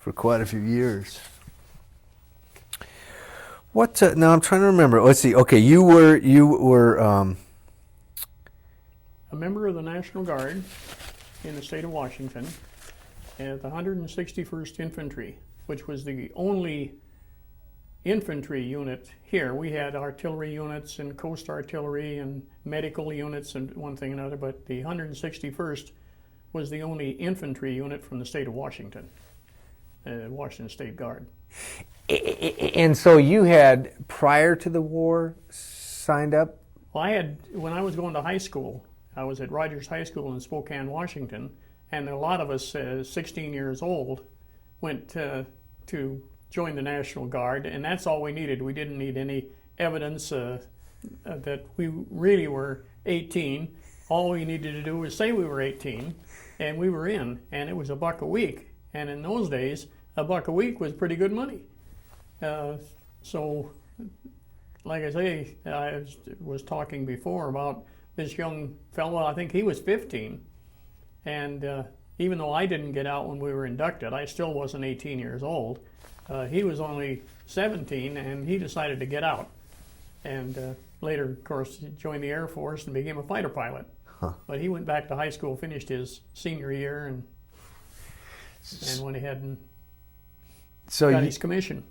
for quite a few years. What? Now I'm trying to remember. Let's see. Okay, you were A member of the National Guard in the state of Washington at the 161st Infantry, which was the only infantry unit here. We had artillery units and coast artillery and medical units and one thing and another, but the 161st was the only infantry unit from the state of Washington, Washington State Guard. And so you had, prior to the war, signed up? Well, when I was going to high school, I was at Rogers High School in Spokane, Washington, and a lot of us, 16 years old, went to join the National Guard, and that's all we needed. We didn't need any evidence that we really were 18. All we needed to do was say we were 18, and we were in, and it was $1 a week. And in those days, $1 a week was pretty good money. So, like I say, I was talking before about this young fellow. I think he was 15, and even though I didn't get out when we were inducted, I still wasn't 18 years old. He was only 17, and he decided to get out. And later, of course, he joined the Air Force and became a fighter pilot. Huh. But he went back to high school, finished his senior year, and went ahead and got his commission.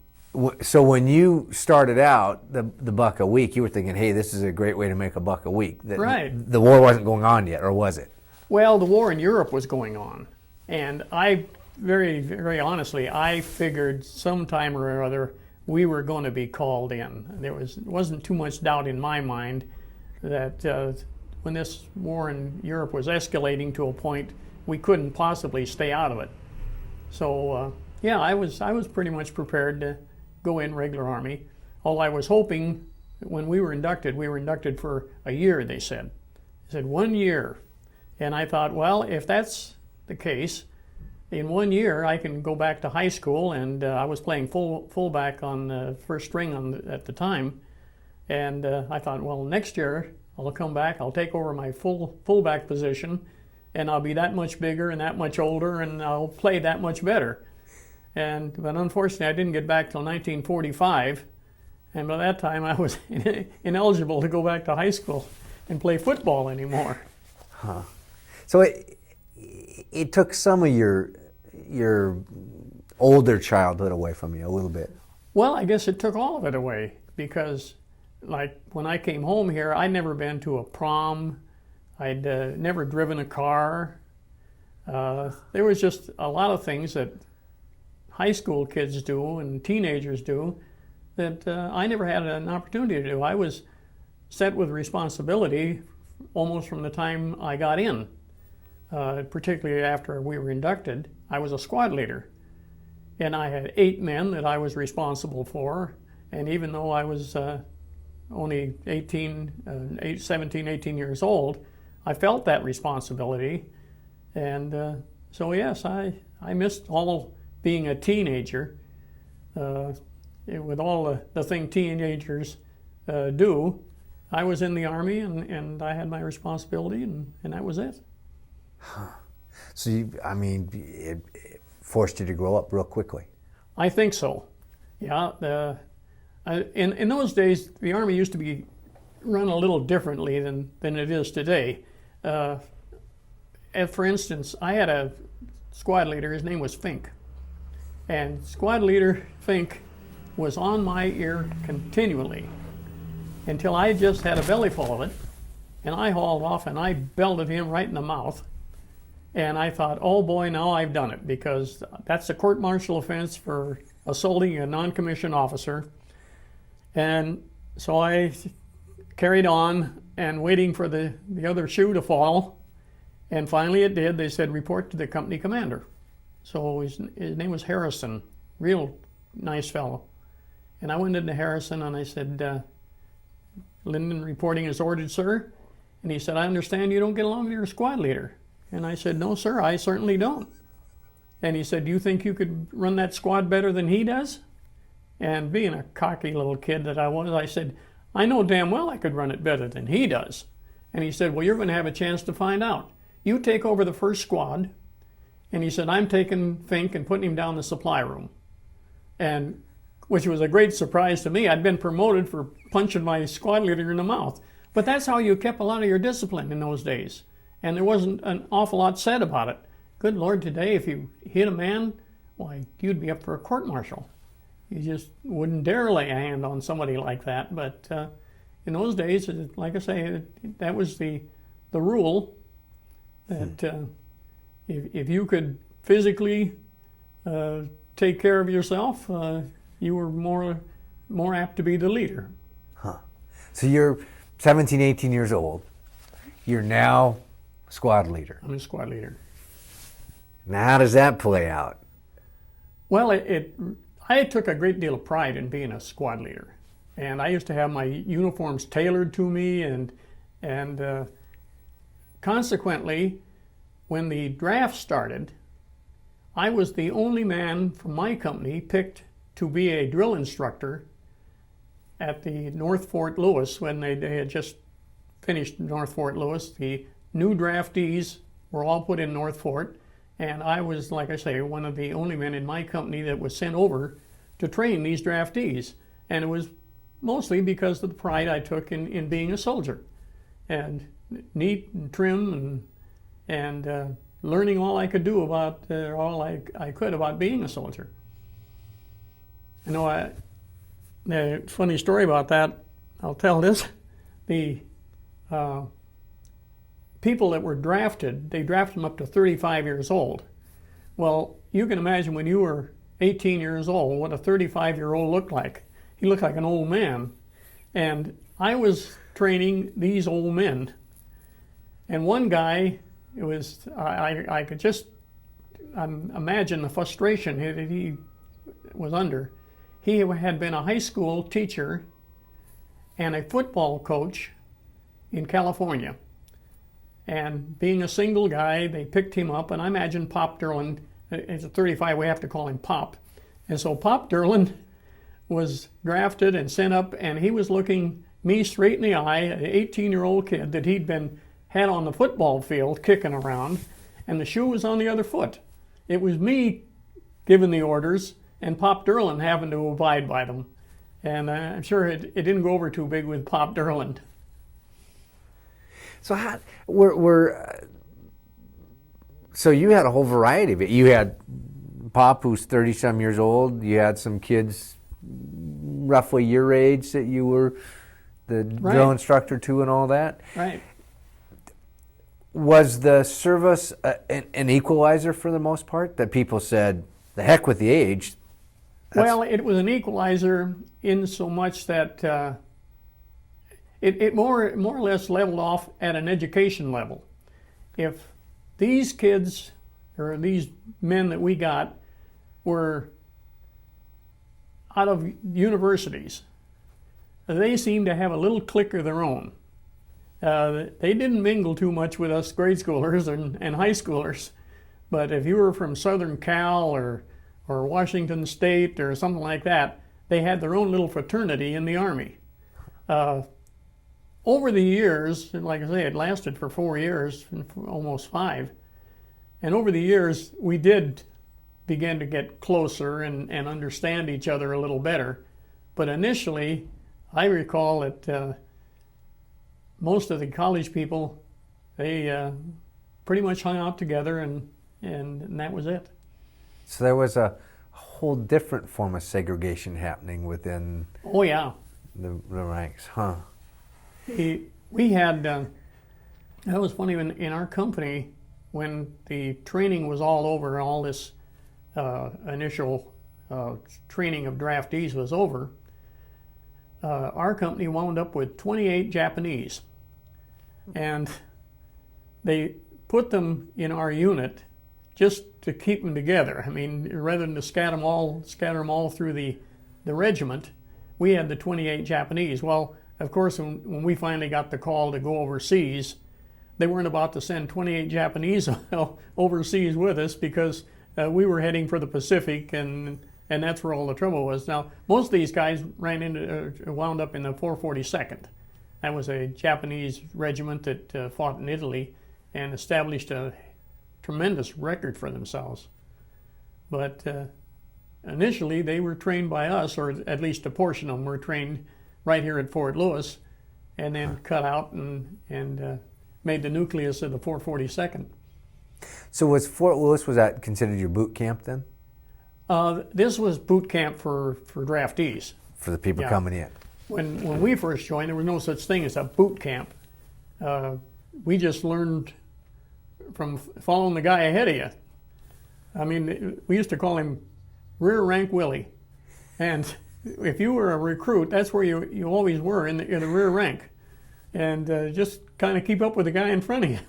So when you started out, the $1 a week, you were thinking, hey, this is a great way to make $1 a week. Right. The war wasn't going on yet, or was it? Well, the war in Europe was going on. And I, very, very honestly, I figured sometime or other we were going to be called in. There wasn't too much doubt in my mind that when this war in Europe was escalating to a point, we couldn't possibly stay out of it. So, yeah, I was pretty much prepared to go in regular Army. All I was hoping, when we were inducted for a year, they said. They said 1 year. And I thought, well, if that's the case, in 1 year I can go back to high school, and I was playing fullback on first string at the time. And I thought, well, next year I'll come back, I'll take over my fullback position, and I'll be that much bigger and that much older, and I'll play that much better. But unfortunately, I didn't get back till 1945, and by that time I was ineligible to go back to high school and play football anymore. Huh. So it took some of your older childhood away from you a little bit. Well, I guess it took all of it away, because like when I came home here, I'd never been to a prom. I'd never driven a car. There was just a lot of things that high school kids do and teenagers do that I never had an opportunity to do. I was set with responsibility almost from the time I got in, particularly after we were inducted. I was a squad leader, and I had 8 men that I was responsible for, and even though I was only 17, 18 years old, I felt that responsibility. And so yes, I missed all being a teenager, with all the thing teenagers do. I was in the Army, and I had my responsibility, and that was it. Huh. So it forced you to grow up real quickly. I think so. Yeah. In those days, the Army used to be run a little differently than it is today. For instance, I had a squad leader. His name was Fink. And Squad Leader Fink was on my ear continually until I just had a belly full of it, and I hauled off and I belted him right in the mouth. And I thought, oh boy, now I've done it, because that's a court-martial offense for assaulting a non-commissioned officer. And so I carried on and waiting for the other shoe to fall, and finally it did. They said, report to the company commander. So his name was Harrison, real nice fellow. And I went into Harrison and I said, Llinden reporting as ordered, sir. And he said, I understand you don't get along with your squad leader. And I said, no, sir, I certainly don't. And he said, do you think you could run that squad better than he does? And being a cocky little kid that I was, I said, I know damn well I could run it better than he does. And he said, well, you're going to have a chance to find out. You take over the first squad, And he said, I'm taking Fink and putting him down the supply room. And which was a great surprise to me. I'd been promoted for punching my squad leader in the mouth. But that's how you kept a lot of your discipline in those days. And there wasn't an awful lot said about it. Good Lord, today, if you hit a man, why, you'd be up for a court-martial. You just wouldn't dare lay a hand on somebody like that. But in those days, like I say, that was the rule, that if you could physically take care of yourself, you were more apt to be the leader. Huh. So you're 17, 18 years old. You're now squad leader. I'm a squad leader. Now, how does that play out? Well, I took a great deal of pride in being a squad leader, and I used to have my uniforms tailored to me, and consequently, when the draft started, I was the only man from my company picked to be a drill instructor at the North Fort Lewis when they had just finished North Fort Lewis. The new draftees were all put in North Fort, and I was, like I say, one of the only men in my company that was sent over to train these draftees. And it was mostly because of the pride I took in being a soldier, and neat and trim, and learning all I could do about, all I could about being a soldier. You know, a funny story about that, I'll tell this. The people that were drafted, they drafted them up to 35 years old. Well, you can imagine when you were 18 years old what a 35-year-old looked like. He looked like an old man. And I was training these old men. And one guy, it was, I could just imagine the frustration that he was under. He had been a high school teacher and a football coach in California. And being a single guy, they picked him up, and I imagine Pop Derlin, as a 35, we have to call him Pop. And so Pop Derlin was drafted and sent up, and he was looking me straight in the eye, an 18-year-old kid that he'd been had on the football field kicking around, and the shoe was on the other foot. It was me giving the orders and Pop Derlin having to abide by them. And I'm sure it didn't go over too big with Pop Derlin. So so you had a whole variety of it. You had Pop, who's 30-some years old. You had some kids roughly your age that you were the drill instructor to and all that. Right. Was the service an equalizer for the most part? That people said, the heck with the age. Well, it was an equalizer in so much that it more or less leveled off at an education level. If these kids or these men that we got were out of universities, they seemed to have a little clique of their own. They didn't mingle too much with us grade schoolers and high schoolers, but if you were from Southern Cal or Washington State or something like that, they had their own little fraternity in the Army. Over the years, like I say, it lasted for 4 years, almost 5, and over the years we did begin to get closer and understand each other a little better. But initially, I recall that most of the college people, they pretty much hung out together, and that was it. So there was a whole different form of segregation happening within Oh yeah. the ranks, huh? We had, that was funny, in our company, when the training was all over, all this initial training of draftees was over, our company wound up with 28 Japanese. And they put them in our unit just to keep them together. I mean, rather than to scatter them all through the regiment, we had the 28 Japanese. Well, of course, when we finally got the call to go overseas, they weren't about to send 28 Japanese overseas with us, because we were heading for the Pacific, and that's where all the trouble was. Now, most of these guys wound up in the 442nd. That was a Japanese regiment that fought in Italy and established a tremendous record for themselves. But initially, they were trained by us, or at least a portion of them were trained right here at Fort Lewis, and then cut out and made the nucleus of the 442nd. So was Fort Lewis, was that considered your boot camp then? This was boot camp for draftees. For the people Yeah. coming in? When we first joined, there was no such thing as a boot camp. We just learned from following the guy ahead of you. I mean, we used to call him Rear Rank Willie. And if you were a recruit, that's where you always were, in the rear rank. And just kind of keep up with the guy in front of you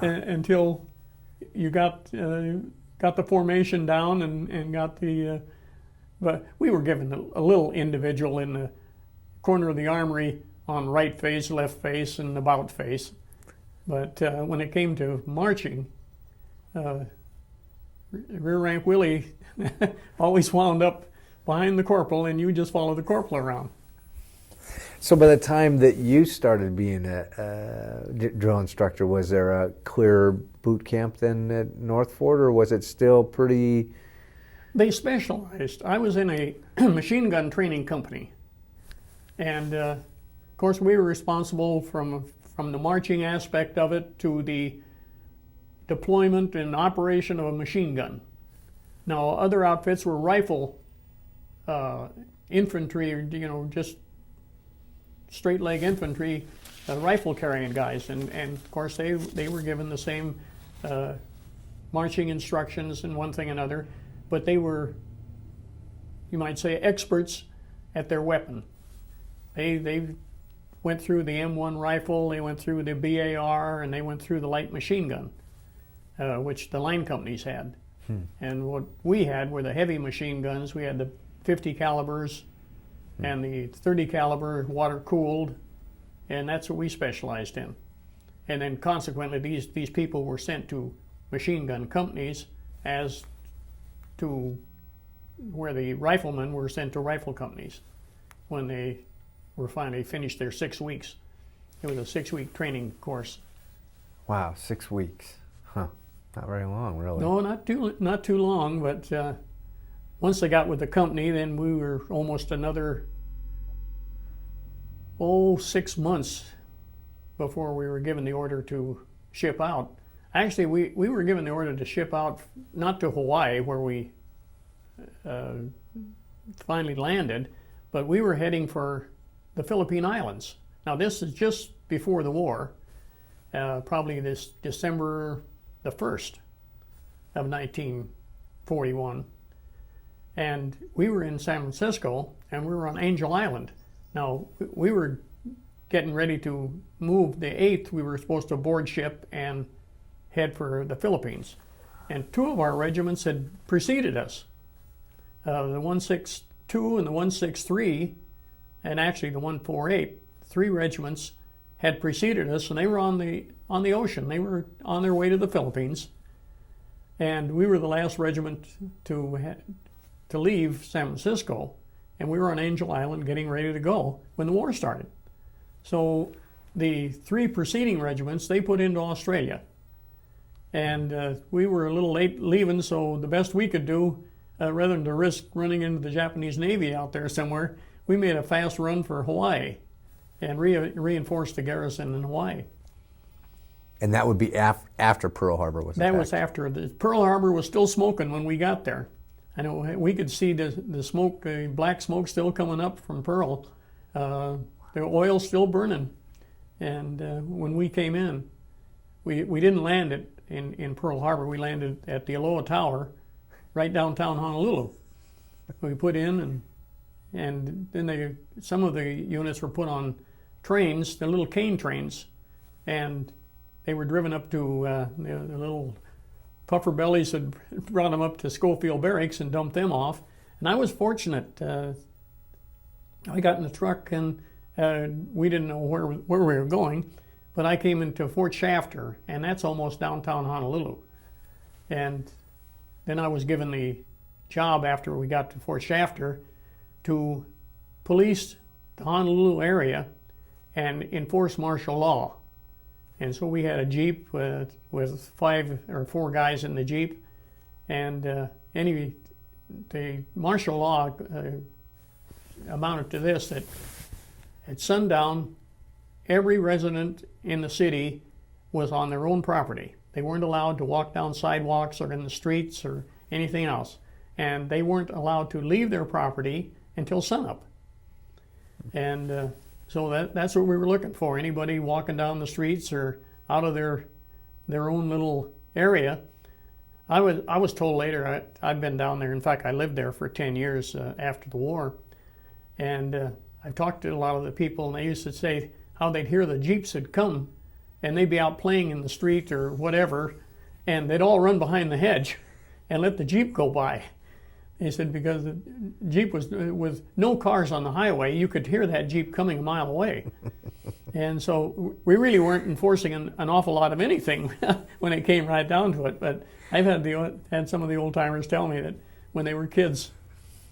until you got the formation down and got the... but we were given a little individual in the corner of the armory on right face, left face, and about face. But when it came to marching, Rear Rank Willie always wound up behind the corporal, and you just follow the corporal around. So by the time that you started being a drill instructor, was there a clear boot camp then at North Fort, or was it still pretty... They specialized. I was in a machine gun training company, and of course we were responsible from the marching aspect of it to the deployment and operation of a machine gun. Now other outfits were rifle infantry, or just straight leg infantry, rifle carrying guys, and of course they were given the same marching instructions and one thing and another. But they were, you might say, experts at their weapon. They went through the M1 rifle, they went through the BAR, and they went through the light machine gun, which the line companies had. And what we had were the heavy machine guns. We had the 50 calibers and the 30 caliber water cooled, and that's what we specialized in. And then consequently, these people were sent to machine gun companies as to where the riflemen were sent to rifle companies when they were finally finished their 6 weeks. It was a 6-week training course. Wow, 6 weeks. Huh. Not very long, really. No, not too long, but once they got with the company, then we were almost another 6 months before we were given the order to ship out. Actually, we were given the order to ship out, not to Hawaii, where we finally landed, but we were heading for the Philippine Islands. Now, this is just before the war, probably this December the 1st of 1941. And we were in San Francisco, and we were on Angel Island. Now, we were getting ready to move. The 8th, we were supposed to board ship and head for the Philippines. And 2 of our regiments had preceded us. The 162 and the 163, and actually the 148, 3 regiments had preceded us, and they were on the ocean. They were on their way to the Philippines. And we were the last regiment to leave San Francisco, and we were on Angel Island getting ready to go when the war started. So the 3 preceding regiments, they put into Australia. And we were a little late leaving, so the best we could do, rather than to risk running into the Japanese Navy out there somewhere, we made a fast run for Hawaii and reinforced the garrison in Hawaii. And that would be after Pearl Harbor was attacked? That was after. Pearl Harbor was still smoking when we got there. I know we could see the smoke, black smoke still coming up from Pearl. The oil still burning. And when we came in, we didn't land in Pearl Harbor. We landed at the Aloha Tower, right downtown Honolulu. We put in, and then some of the units were put on trains, the little cane trains, and they were driven up to the little puffer bellies had brought them up to Schofield Barracks and dumped them off. And I was fortunate. I got in the truck, and we didn't know where we were going, but I came into Fort Shafter, and that's almost downtown Honolulu. And then I was given the job after we got to Fort Shafter to police the Honolulu area and enforce martial law. And so we had a Jeep with 5 or 4 guys in the Jeep. And the martial law amounted to this, that at sundown, every resident in the city was on their own property. They weren't allowed to walk down sidewalks or in the streets or anything else. And they weren't allowed to leave their property until sunup. And so that's what we were looking for. Anybody walking down the streets or out of their own little area. I was told later, I'd been down there. In fact, I lived there for 10 years after the war. And I've talked to a lot of the people, and they used to say how they'd hear the Jeeps had come, and they'd be out playing in the street or whatever, and they'd all run behind the hedge and let the Jeep go by. They said because the Jeep was with no cars on the highway, you could hear that Jeep coming a mile away. And so we really weren't enforcing an awful lot of anything when it came right down to it. But I've had some of the old timers tell me that when they were kids,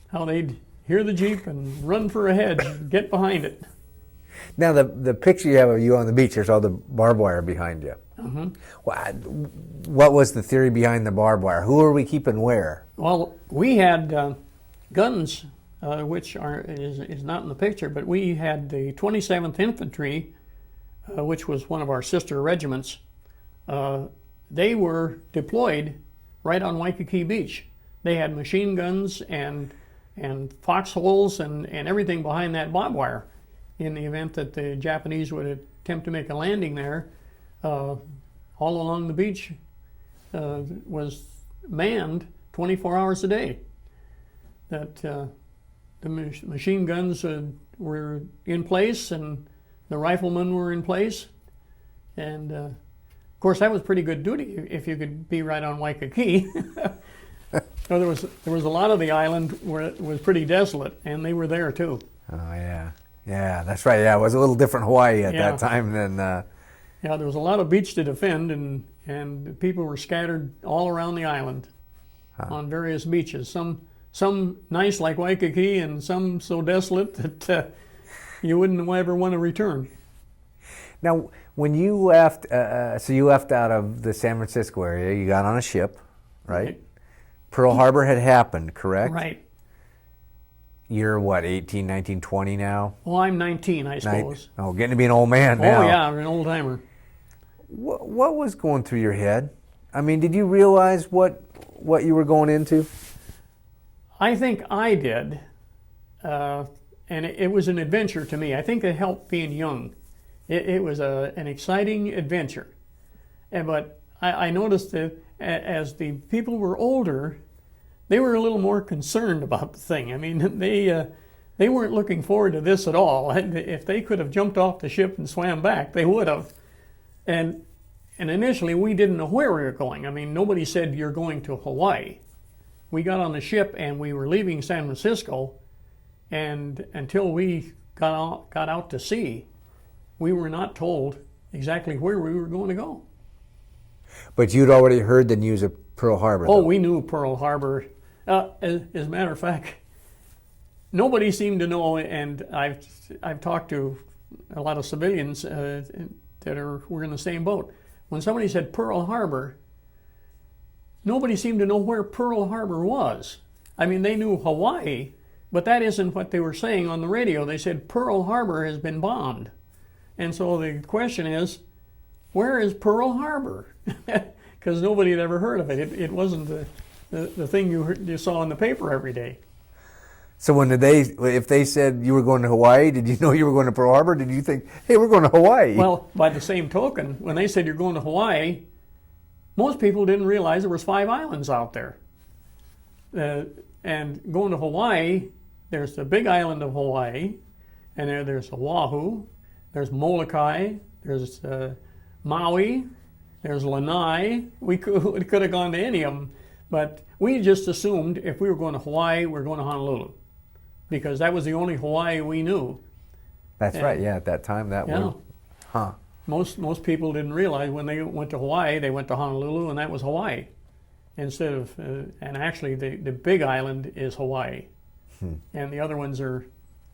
how they'd hear the Jeep and run for a hedge, get behind it. Now the picture you have of you on the beach, there's all the barbed wire behind you. Mm-hmm. What was the theory behind the barbed wire? Who are we keeping where? Well, we had guns, which is not in the picture, but we had the 27th Infantry, which was one of our sister regiments. They were deployed right on Waikiki Beach. They had machine guns and foxholes and everything behind that barbed wire. In the event that the Japanese would attempt to make a landing there, all along the beach was manned 24 hours a day. That the machine guns were in place and the riflemen were in place. And of course that was pretty good duty if you could be right on Waikiki. So there was a lot of the island where it was pretty desolate, and they were there too. Oh yeah. Yeah, that's right. Yeah, it was a little different Hawaii at that time than. Yeah, there was a lot of beach to defend, and people were scattered all around the island on various beaches. Some nice like Waikiki, and some so desolate that you wouldn't ever want to return. Now, when you left, so you left out of the San Francisco area. You got on a ship, right? Pearl Harbor had happened, correct? Right. You're what, 18, 19, 20 now? Well, I'm 19, I suppose. Oh, getting to be an old man now. Oh, yeah, I'm an old timer. What was going through your head? I mean, did you realize what you were going into? I think I did. And it was an adventure to me. I think it helped being young. It was an exciting adventure. But I noticed that as the people were older, they were a little more concerned about the thing. I mean, they weren't looking forward to this at all. If they could have jumped off the ship and swam back, they would have. And initially, we didn't know where we were going. I mean, nobody said you're going to Hawaii. We got on the ship and we were leaving San Francisco, and until we got out to sea, we were not told exactly where we were going to go. But you'd already heard the news of Pearl Harbor. Oh, though. we knew Pearl Harbor. As a matter of fact, nobody seemed to know, and I've talked to a lot of civilians that were in the same boat. When somebody said Pearl Harbor, nobody seemed to know where Pearl Harbor was. I mean, they knew Hawaii, but that isn't what they were saying on the radio. They said Pearl Harbor has been bombed. And so the question is, where is Pearl Harbor? Because nobody had ever heard of it. It wasn't the thing you saw in the paper every day. So if they said you were going to Hawaii, did you know you were going to Pearl Harbor? Did you think, hey, we're going to Hawaii? Well, by the same token, when they said you're going to Hawaii, most people didn't realize there was 5 islands out there. And going to Hawaii, there's the big island of Hawaii, and there's Oahu, there's Molokai, there's Maui, there's Lanai. We could have gone to any of them, but we just assumed if we were going to Hawaii, we were going to Honolulu, because that was the only Hawaii we knew. That's right. Yeah, at that time Most people didn't realize when they went to Hawaii, they went to Honolulu, and that was Hawaii, instead of and actually the big island is Hawaii, and the other ones are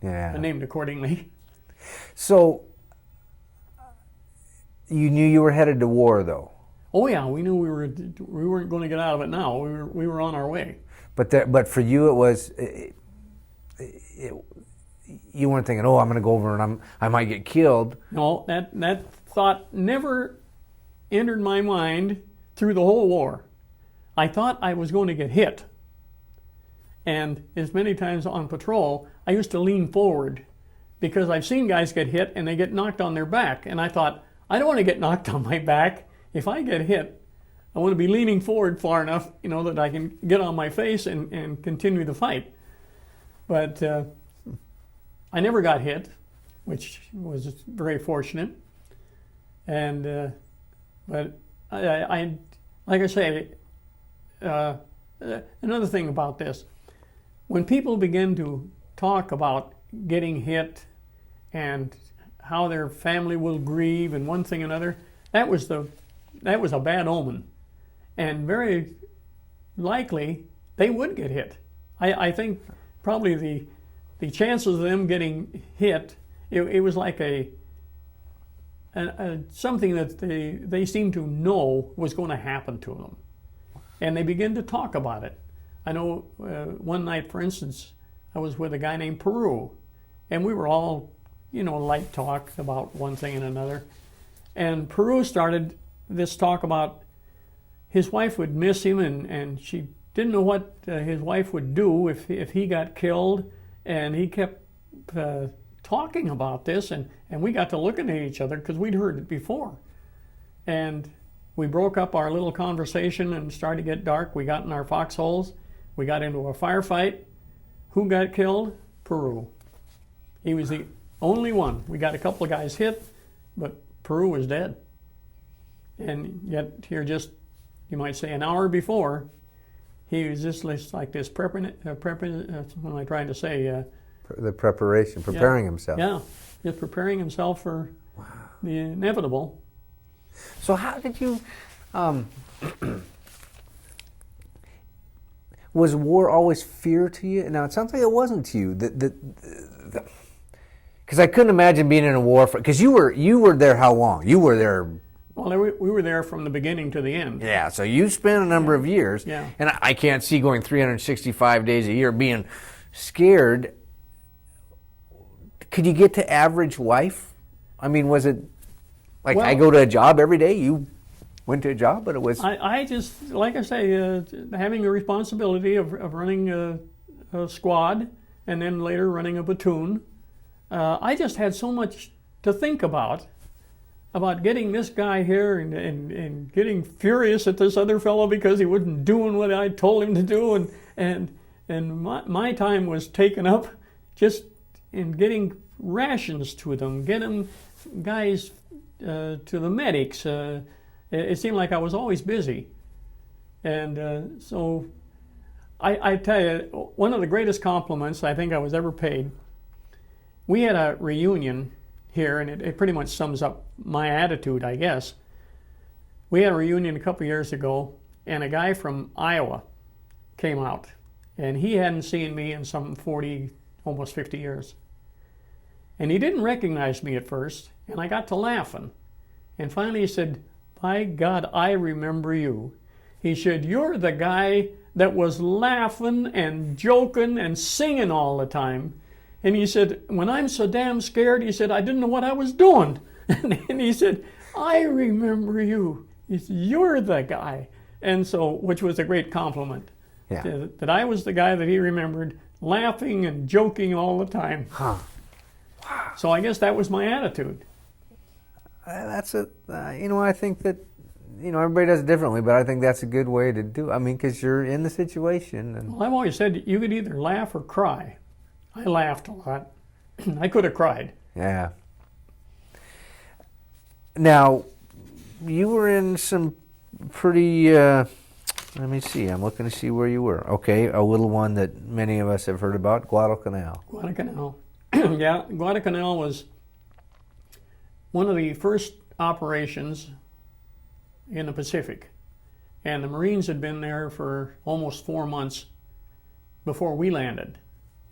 named accordingly. So You knew you were headed to war, though. Oh yeah, we knew we weren't going to get out of it now. We were on our way. But for you, it was you weren't thinking, oh, I'm going to go over and I might get killed. No, that thought never entered my mind through the whole war. I thought I was going to get hit. And as many times on patrol, I used to lean forward because I've seen guys get hit and they get knocked on their back. And I thought, I don't want to get knocked on my back. If I get hit, I want to be leaning forward far enough, that I can get on my face and continue the fight. But I never got hit, which was very fortunate. And but I like I say, another thing about this, when people begin to talk about getting hit and how their family will grieve and one thing and another, that was a bad omen, and very likely they would get hit. I think probably the chances of them getting hit, it was like something that they seemed to know was going to happen to them, and they begin to talk about it. I know one night, for instance, I was with a guy named Peru, and we were all, light talk about one thing and another, and Peru started this talk about his wife would miss him, and she didn't know what his wife would do if he got killed, and he kept talking about this, and we got to looking at each other because we'd heard it before. And we broke up our little conversation and started to get dark. We got in our foxholes. We got into a firefight. Who got killed? Peru. He was the only one. We got a couple of guys hit, but Peru was dead. And yet here just, you might say, an hour before, he was just like this what am I trying to say? The preparing himself. Yeah, just preparing himself for the inevitable. So how did you, was war always fear to you? Now, it sounds like it wasn't to you. Because I couldn't imagine being in a war, because you were there how long? You were there. Well, we were there from the beginning to the end. Yeah, so you spent a number of years. Yeah. And I can't see going 365 days a year being scared. Could you get to average life? I mean, was it like, I go to a job every day? You went to a job, but it was... I just, like I say, having the responsibility of running a squad and then later running a platoon, I just had so much to think about getting this guy here and getting furious at this other fellow because he wasn't doing what I told him to do, and my time was taken up just in getting rations to them, getting guys to the medics. It seemed like I was always busy, and so I tell you, one of the greatest compliments I think I was ever paid. We had a reunion here, and it pretty much sums up my attitude, I guess. We had a reunion a couple years ago, and a guy from Iowa came out, and he hadn't seen me in some 40, almost 50 years. And he didn't recognize me at first, and I got to laughing. And finally he said, "By God, I remember you." He said, "You're the guy that was laughing and joking and singing all the time." And he said, "When I'm so damn scared," he said, "I didn't know what I was doing." And he said, "I remember you. He said, you're the guy." And so, which was a great compliment. Yeah. That I was the guy that he remembered, laughing and joking all the time. Huh. Wow. So I guess that was my attitude. That's I think that, everybody does it differently, but I think that's a good way to do it. I mean, because you're in the situation. And... Well, I've always said you could either laugh or cry. I laughed a lot. I could have cried. Yeah. Now, you were in some pretty, let me see, I'm looking to see where you were. Okay, a little one that many of us have heard about, Guadalcanal. Guadalcanal. Yeah, Guadalcanal was one of the first operations in the Pacific. And the Marines had been there for almost 4 months before we landed.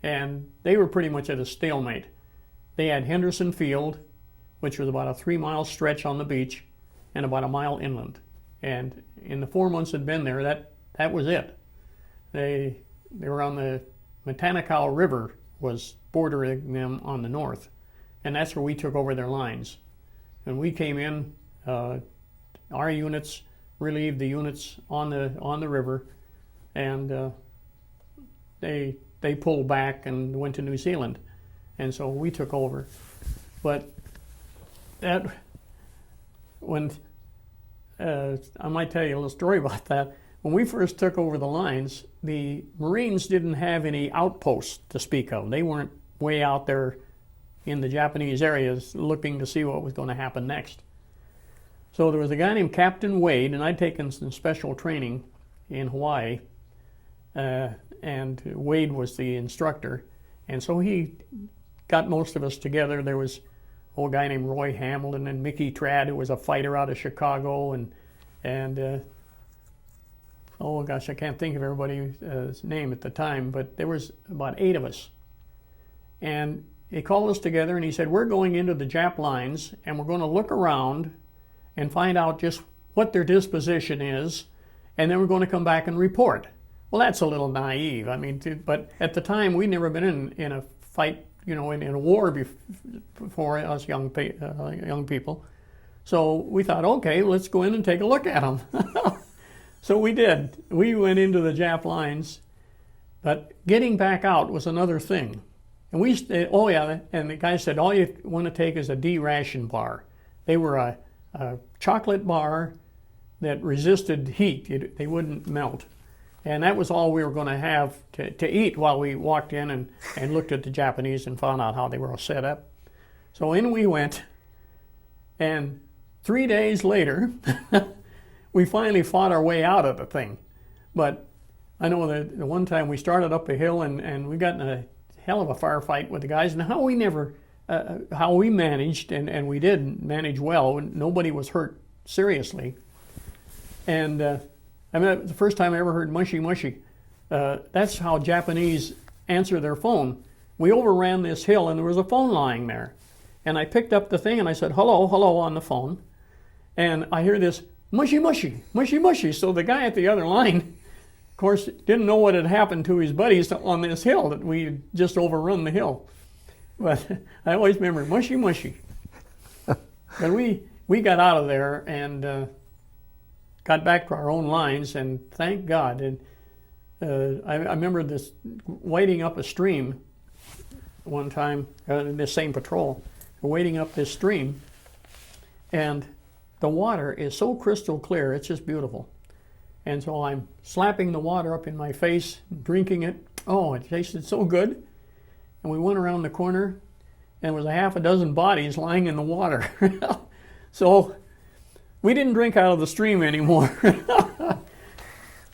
And they were pretty much at a stalemate. They had Henderson Field, which was about a 3-mile stretch on the beach and about a mile inland. And in the 4 months I'd been there, that was it. They were on the Matanakaw River, was bordering them on the north, and that's where we took over their lines. And we came in, our units relieved the units on the river, and they pulled back and went to New Zealand, and so we took over. But that, when I might tell you a little story about that. When we first took over the lines, the Marines didn't have any outposts to speak of. They weren't way out there in the Japanese areas looking to see what was going to happen next. So there was a guy named Captain Wade, and I'd taken some special training in Hawaii, and Wade was the instructor. And so he got most of us together. There was an old guy named Roy Hamilton and Mickey Trad, who was a fighter out of Chicago, and oh gosh, I can't think of everybody's name at the time, but there was about 8 of us. And he called us together and he said, we're going into the Jap lines and we're going to look around and find out just what their disposition is, and then we're going to come back and report. Well, that's a little naive. I mean, but at the time, we'd never been in a fight, in a war before us young people. So we thought, okay, let's go in and take a look at them. So we did. We went into the Jap lines, but getting back out was another thing. And and the guy said, all you want to take is a D ration bar. They were a chocolate bar that resisted heat. They wouldn't melt. And that was all we were going to have to eat while we walked in and looked at the Japanese and found out how they were all set up. So in we went, and 3 days later, we finally fought our way out of the thing. But I know that the one time we started up a hill and we got in a hell of a firefight with the guys, and how we managed, and we did manage well. Nobody was hurt seriously. And I mean, the first time I ever heard mushy mushy. That's how Japanese answer their phone. We overran this hill and there was a phone lying there. And I picked up the thing and I said, hello, hello on the phone. And I hear this mushy mushy, mushy mushy. So the guy at the other line, of course, didn't know what had happened to his buddies on this hill, that we had just overrun the hill. But I always remember mushy mushy. But we got out of there and got back to our own lines, and thank God. And I remember this wading up a stream one time, in this same patrol, wading up this stream, and the water is so crystal clear, it's just beautiful. And so I'm slapping the water up in my face, drinking it. Oh, it tasted so good. And we went around the corner, and there was a half a dozen bodies lying in the water. So we didn't drink out of the stream anymore.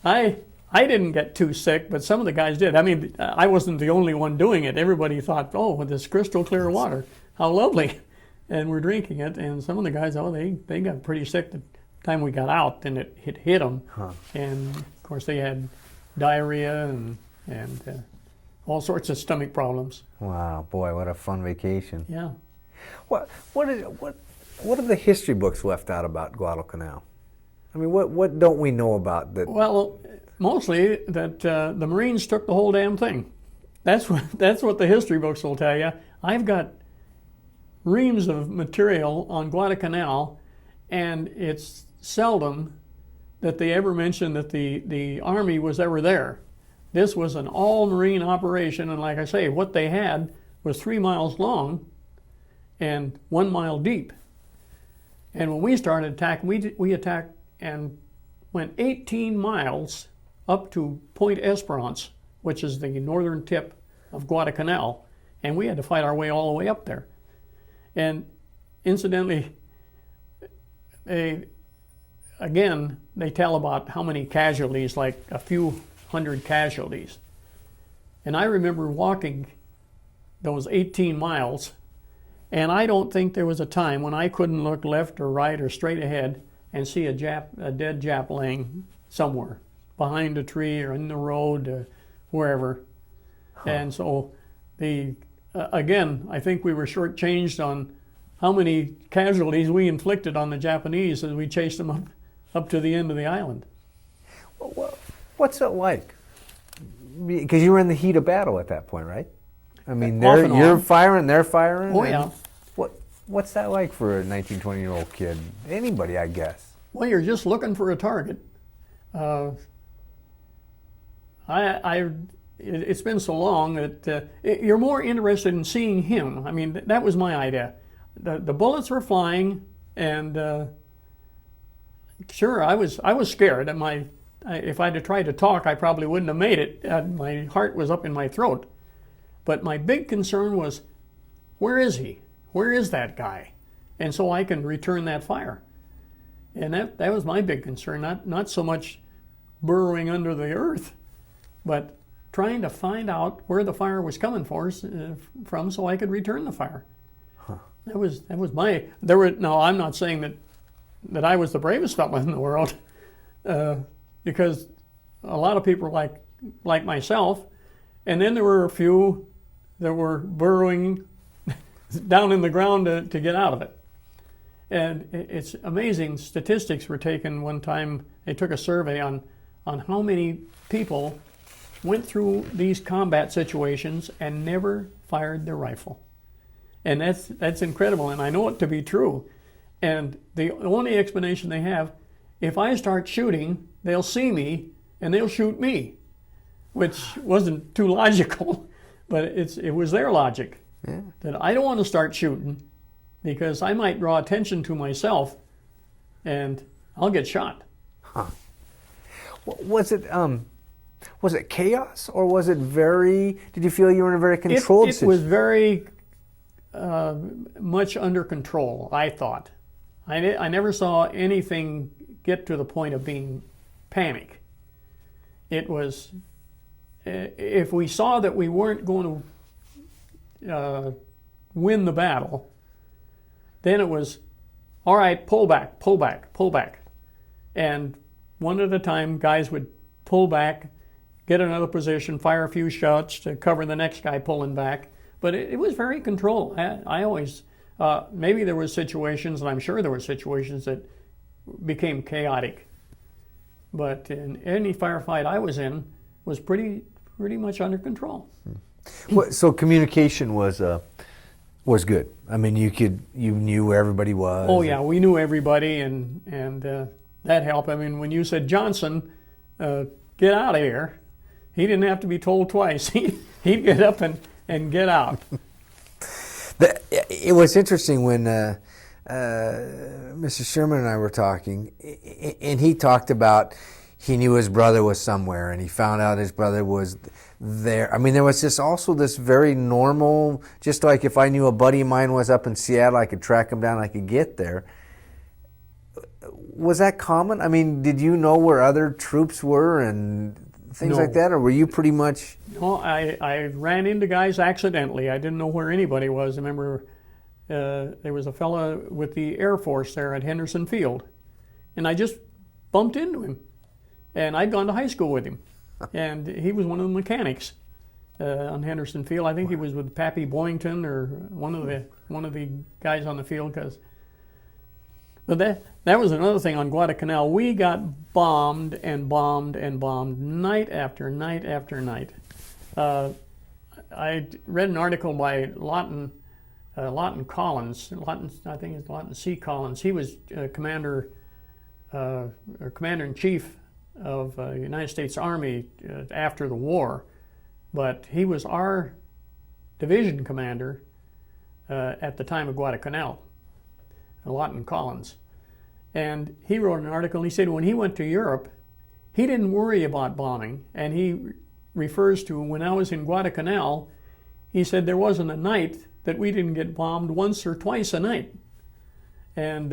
I didn't get too sick, but some of the guys did. I mean, I wasn't the only one doing it. Everybody thought, oh, with this crystal clear water, how lovely. And we're drinking it, and some of the guys, they got pretty sick the time we got out, and it hit them. Huh. And of course they had diarrhea and all sorts of stomach problems. Wow, boy, what a fun vacation. Yeah. What are the history books left out about Guadalcanal? I mean, what don't we know about that? Well, mostly that the Marines took the whole damn thing. That's what the history books will tell you. I've got reams of material on Guadalcanal, and it's seldom that they ever mention that the Army was ever there. This was an all-Marine operation, and like I say, what they had was 3 miles long and 1 mile deep. And when we started attacking, we attacked and went 18 miles up to Point Esperance, which is the northern tip of Guadalcanal, and we had to fight our way all the way up there. And incidentally, they tell about how many casualties, like a few hundred casualties. And I remember walking those 18 miles, and I don't think there was a time when I couldn't look left or right or straight ahead and see a dead Jap laying somewhere, behind a tree or in the road, wherever. Huh. And so again, I think we were shortchanged on how many casualties we inflicted on the Japanese as we chased them up to the end of the island. What's it like? Because you were in the heat of battle at that point, right? I mean, Off and you're on. firing, they're firing. Oh, and yeah. What's that like for a 19, 20-year-old kid? Anybody, I guess. Well, you're just looking for a target. It's been so long that you're more interested in seeing him. I mean, that was my idea. The bullets were flying, and sure, I was scared. If I'd have tried to talk, I probably wouldn't have made it. My heart was up in my throat. But my big concern was, where is he? Where is that guy? And so I can return that fire. And that was my big concern, not so much burrowing under the earth, but trying to find out where the fire was coming from so I could return the fire. Huh. That was my, no, I'm not saying that I was the bravest fellow in the world, because a lot of people like myself, and then there were a few that were burrowing down in the ground to get out of it. And it's amazing. Statistics were taken one time. They took a survey on how many people went through these combat situations and never fired their rifle. And that's incredible, and I know it to be true. And the only explanation they have, if I start shooting, they'll see me and they'll shoot me, which wasn't too logical, but it was their logic. Yeah. That I don't want to start shooting because I might draw attention to myself and I'll get shot. Huh. Was it chaos, or was it did you feel you were in a very controlled situation? It was very much under control, I thought. I never saw anything get to the point of being panic. It was, if we saw that we weren't going to win the battle, then it was, all right, pull back, pull back, pull back. And one at a time, guys would pull back, get another position, fire a few shots to cover the next guy pulling back. But it was very controlled. I always, maybe there were situations, and I'm sure there were situations that became chaotic. But in any firefight I was in was pretty much under control. So communication was good. I mean, you knew where everybody was. Oh yeah, we knew everybody, and that helped. I mean, when you said, Johnson, get out of here, he didn't have to be told twice. He'd get up and get out. It was interesting when Mr. Sherman and I were talking, and he talked about he knew his brother was somewhere, and he found out his brother was there. I mean, there was also this very normal, just like if I knew a buddy of mine was up in Seattle, I could track him down, I could get there. Was that common? I mean, did you know where other troops were and things like that, or were you pretty much? No, I ran into guys accidentally. I didn't know where anybody was. I remember there was a fellow with the Air Force there at Henderson Field, and I just bumped into him. And I'd gone to high school with him, and he was one of the mechanics on Henderson Field. I think he was with Pappy Boyington or one of the guys on the field. But that was another thing on Guadalcanal. We got bombed and bombed and bombed night after night after night. I read an article by Lawton Collins. I think it's Lawton C. Collins. He was commander in chief of the United States Army after the war, but he was our division commander at the time of Guadalcanal, Lawton Collins. And he wrote an article, and he said when he went to Europe, he didn't worry about bombing, and he refers to when I was in Guadalcanal, he said there wasn't a night that we didn't get bombed once or twice a night. And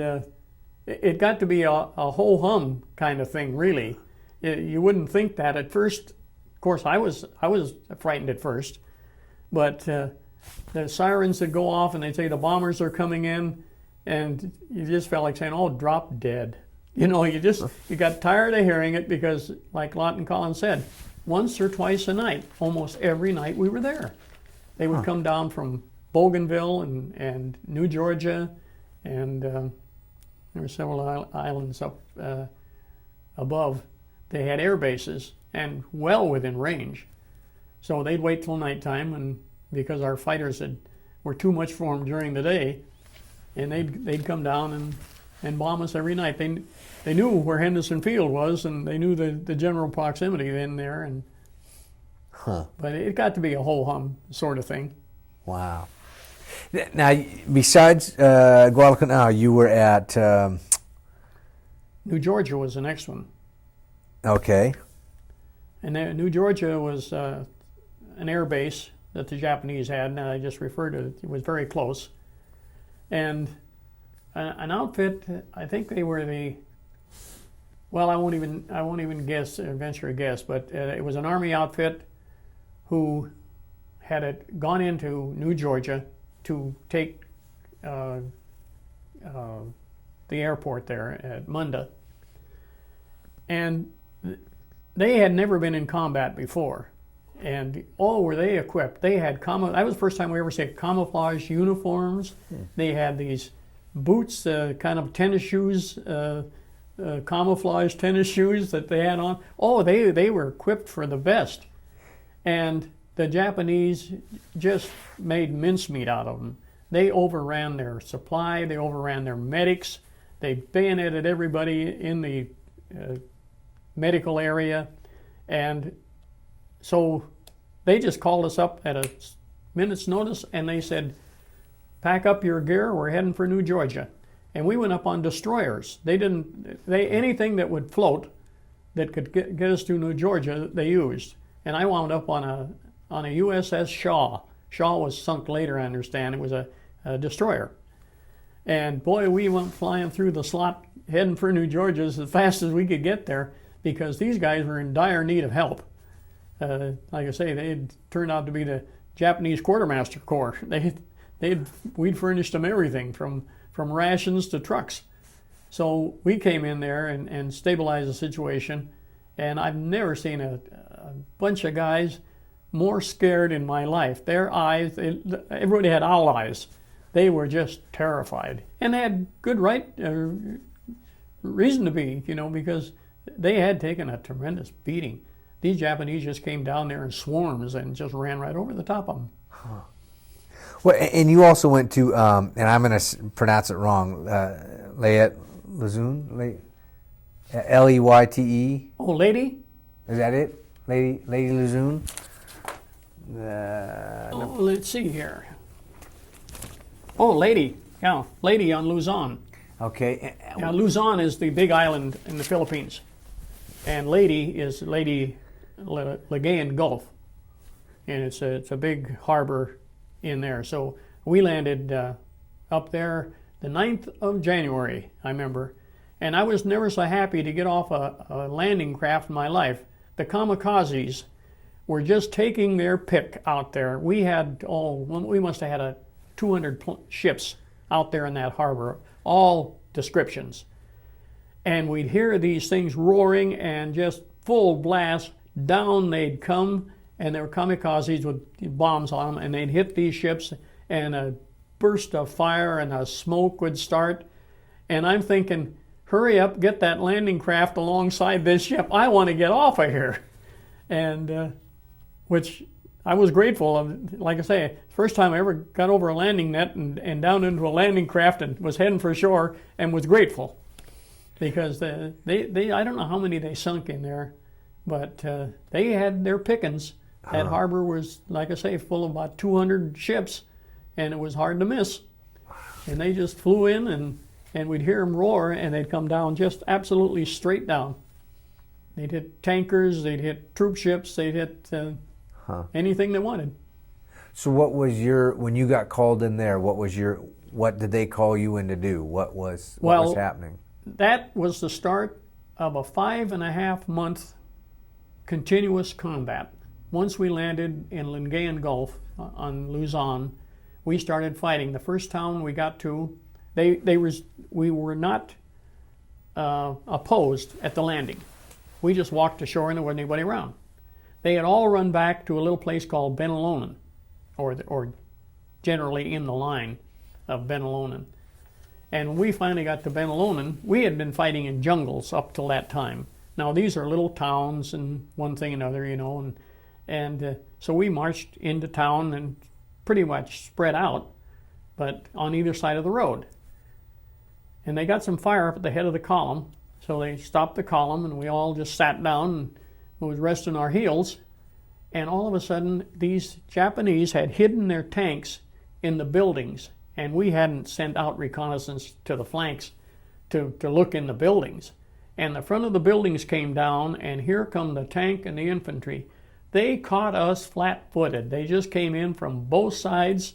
it got to be a ho-hum kind of thing, really. You wouldn't think that at first. Of course, I was frightened at first, but the sirens would go off and they'd say the bombers are coming in, and you just felt like saying, "Oh, drop dead." You know, you got tired of hearing it because, like Lawton Collins said, once or twice a night, almost every night we were there. They would come down from Bougainville and New Georgia, and there were several islands up above. They had air bases and well within range. So they'd wait till nighttime, and because our fighters were too much for them during the day, and they'd come down and bomb us every night. They knew where Henderson Field was, and they knew the general proximity in there, and but it got to be a ho-hum sort of thing. Wow. Now, besides Guadalcanal, you were at New Georgia was the next one. Okay. And then New Georgia was an air base that the Japanese had, and I just referred to it. It was very close. And an outfit, I think they were well, I won't even guess or venture a guess, but it was an Army outfit who had gone into New Georgia to take the airport there at Munda. And they had never been in combat before. And were they equipped? They had that was the first time we ever saw camouflage uniforms. They had these boots, kind of tennis shoes, camouflage tennis shoes that they had on. They were equipped for the best. And the Japanese just made mincemeat out of them. They overran their supply, they overran their medics, they bayoneted everybody in the medical area, and so they just called us up at a minute's notice and they said, pack up your gear, we're heading for New Georgia. And we went up on destroyers. Anything that would float that could get us to New Georgia, they used. And I wound up on a USS Shaw. Shaw was sunk later, I understand. It was a destroyer. And boy, we went flying through the slot, heading for New Georgia as fast as we could get there, because these guys were in dire need of help. Like I say, they had turned out to be the Japanese Quartermaster Corps. We'd furnished them everything from rations to trucks. So we came in there and stabilized the situation. And I've never seen a bunch of guys more scared in my life. Their eyes, everybody had owl eyes. They were just terrified. And they had good reason to be, because they had taken a tremendous beating. These Japanese just came down there in swarms and just ran right over the top of them. Huh. Well, and you also went to, and I'm going to pronounce it wrong, Leyte, Leyte? Oh, Lady? Is that it? Lady Luzon? Let's see here. Oh, Lady. Yeah, Lady on Luzon. Okay. Now, Luzon is the big island in the Philippines. And Lady is Llinden Gulf. And it's a big harbor in there. So we landed up there the 9th of January, I remember. And I was never so happy to get off a landing craft in my life. The kamikazes were just taking their pick out there. We must have had 200 ships out there in that harbor, all descriptions. And we'd hear these things roaring and just full blast, down they'd come, and there were kamikazes with bombs on them, and they'd hit these ships, and a burst of fire and a smoke would start. And I'm thinking, hurry up, get that landing craft alongside this ship. I want to get off of here. And which I was grateful of. Like I say, first time I ever got over a landing net and down into a landing craft and was heading for shore, and was grateful. Because they I don't know how many they sunk in there, but they had their pickings. That harbor was, like I say, full of about 200 ships, and it was hard to miss. And they just flew in, and we'd hear them roar, and they'd come down just absolutely straight down. They'd hit tankers, they'd hit troop ships, they'd hit anything they wanted. So what was when you got called in there, what did they call you in to do? What was happening? That was the start of a 5.5 month continuous combat. Once we landed in Llinden Gulf on Luzon, we started fighting. The first town we got to, we were not opposed at the landing. We just walked ashore and there wasn't anybody around. They had all run back to a little place called Benalonen, or generally in the line of Benelonan. And we finally got to Benelonan. We had been fighting in jungles up till that time. Now these are little towns and one thing and another, you know, and so we marched into town and pretty much spread out, but on either side of the road. And they got some fire up at the head of the column, so they stopped the column and we all just sat down and was resting our heels. And all of a sudden, these Japanese had hidden their tanks in the buildings, and we hadn't sent out reconnaissance to the flanks to look in the buildings. And the front of the buildings came down, and here come the tank and the infantry. They caught us flat-footed. They just came in from both sides,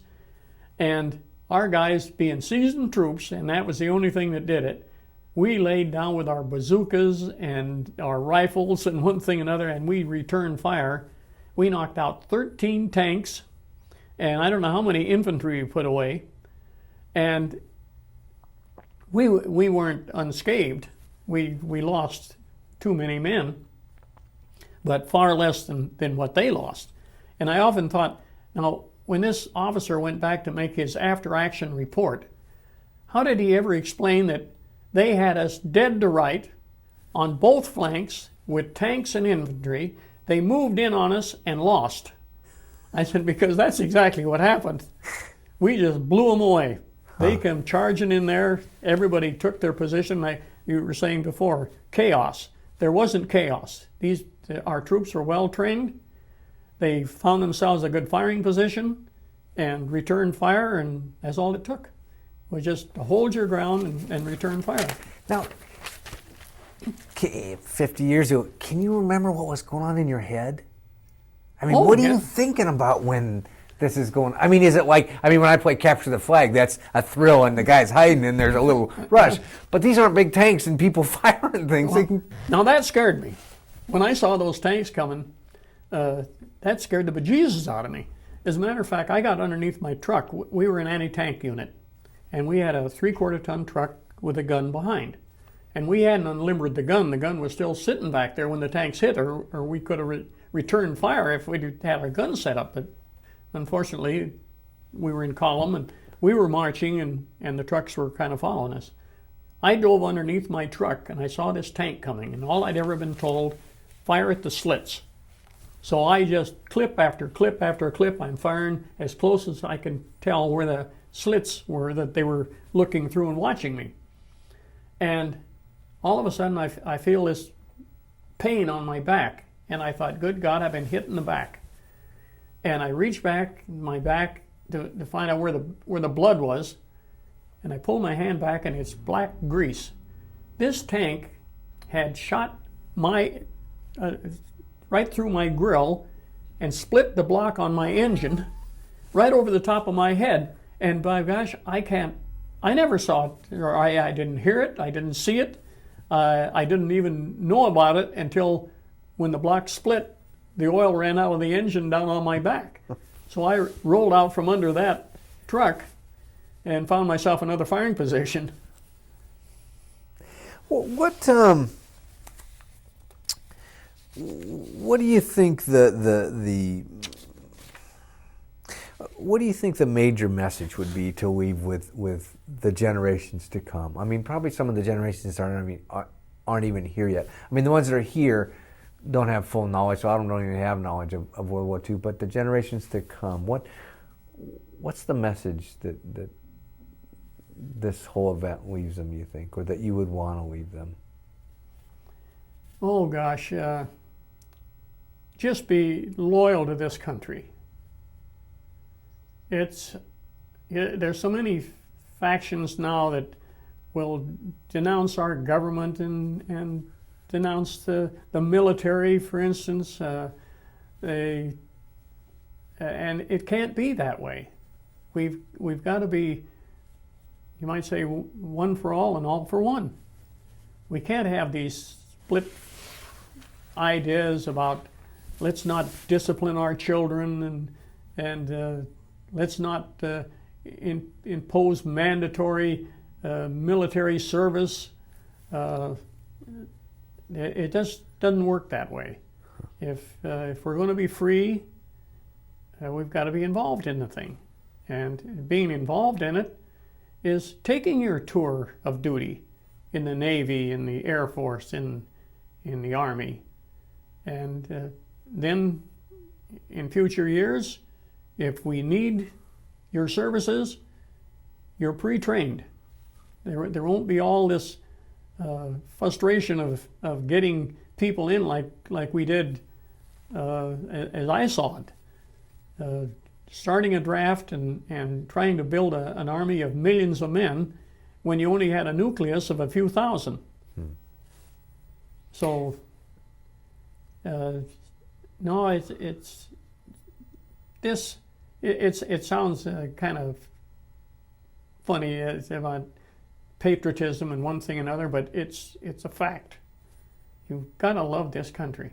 and our guys, being seasoned troops, and that was the only thing that did it, we laid down with our bazookas and our rifles and one thing and another, and we returned fire. We knocked out 13 tanks, and I don't know how many infantry we put away, and we weren't unscathed. We lost too many men, but far less than what they lost. And I often thought, now, when this officer went back to make his after-action report, how did he ever explain that they had us dead to right on both flanks with tanks and infantry? They moved in on us and lost. I said, because that's exactly what happened. We just blew them away. They come charging in there. Everybody took their position. Like you were saying before, chaos. There wasn't chaos. Our troops were well trained. They found themselves a good firing position and returned fire, and that's all it took. Was just to hold your ground and return fire. Now, 50 years ago, can you remember what was going on in your head? I mean, what are you thinking about when this is going? I mean, is it like, when I play Capture the Flag, that's a thrill and the guy's hiding and there's a little rush. But these aren't big tanks and people firing things. Well, now that scared me. When I saw those tanks coming, that scared the bejesus out of me. As a matter of fact, I got underneath my truck. We were an anti-tank unit, and we had a 3/4-ton truck with a gun behind. And we hadn't unlimbered the gun. The gun was still sitting back there when the tanks hit, or we could have returned fire if we'd had our gun set up. But unfortunately, we were in column, and we were marching, and the trucks were kind of following us. I drove underneath my truck, and I saw this tank coming, and all I'd ever been told, fire at the slits. So I just clip after clip after clip, I'm firing as close as I can tell where the slits were that they were looking through and watching me. And all of a sudden I feel this pain on my back, and I thought, good God, I've been hit in the back. And I reached back my back to find out where the blood was, and I pulled my hand back, and it's black grease. This tank had shot my right through my grill and split the block on my engine right over the top of my head. And by gosh, I never saw it, or I didn't hear it, I didn't see it, I didn't even know about it until when the block split, the oil ran out of the engine down on my back. So I rolled out from under that truck and found myself another firing position. Well, what do you think what do you think the major message would be to leave with the generations to come? I mean, probably some of the generations aren't even here yet. I mean, the ones that are here don't have full knowledge, so I don't even have knowledge of World War II. But the generations to come, what's the message that this whole event leaves them, you think, or that you would want to leave them? Oh gosh, just be loyal to this country. There's so many factions now that will denounce our government and denounce the military, for instance. And it can't be that way. We've got to be, you might say, one for all and all for one. We can't have these split ideas about let's not discipline our children and let's not impose mandatory military service. It just doesn't work that way. If we're going to be free, we've got to be involved in the thing. and being involved in it is taking your tour of duty in the Navy, in the Air Force, in the Army. And then in future years, if we need your services, you're pre-trained. There won't be all this frustration of getting people in like we did as I saw it. Starting a draft and trying to build an army of millions of men when you only had a nucleus of a few thousand. So, no, it sounds kind of funny. It's about patriotism and one thing and another, but it's a fact. You've got to love this country.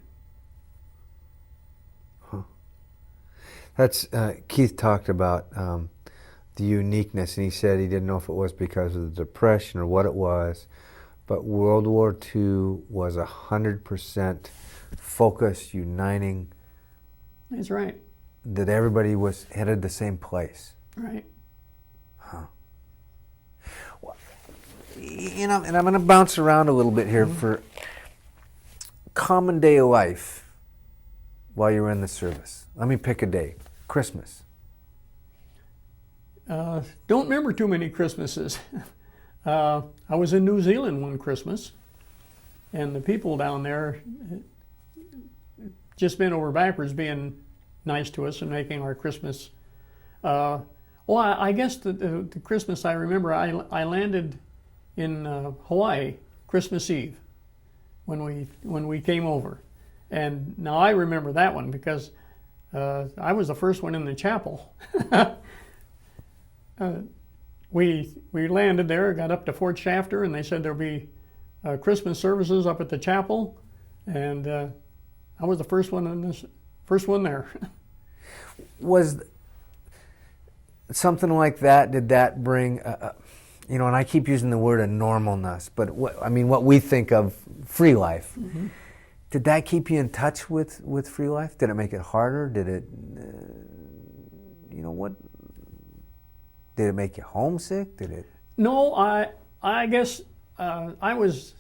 That's Keith talked about the uniqueness, and he said he didn't know if it was because of the Depression or what it was, but World War II was 100% focused, uniting. That's right. That everybody was headed the same place. Right. Well, you know, and I'm going to bounce around a little bit here for common day of life while you were in the service. Let me pick a day. Christmas. Don't remember too many Christmases. I was in New Zealand one Christmas, and the people down there just bent over backwards being nice to us and making our Christmas. I guess the Christmas I remember, I landed in Hawaii Christmas Eve when we came over. And now I remember that one because I was the first one in the chapel. We landed there, got up to Fort Shafter, and they said there'll be Christmas services up at the chapel, and I was the first one there. Was something like that? Did that bring, you know? And I keep using the word a normalness, but what we think of free life. Mm-hmm. Did that keep you in touch with free life? Did it make it harder? Did it, what? Did it make you homesick? Did it? No, I guess I was,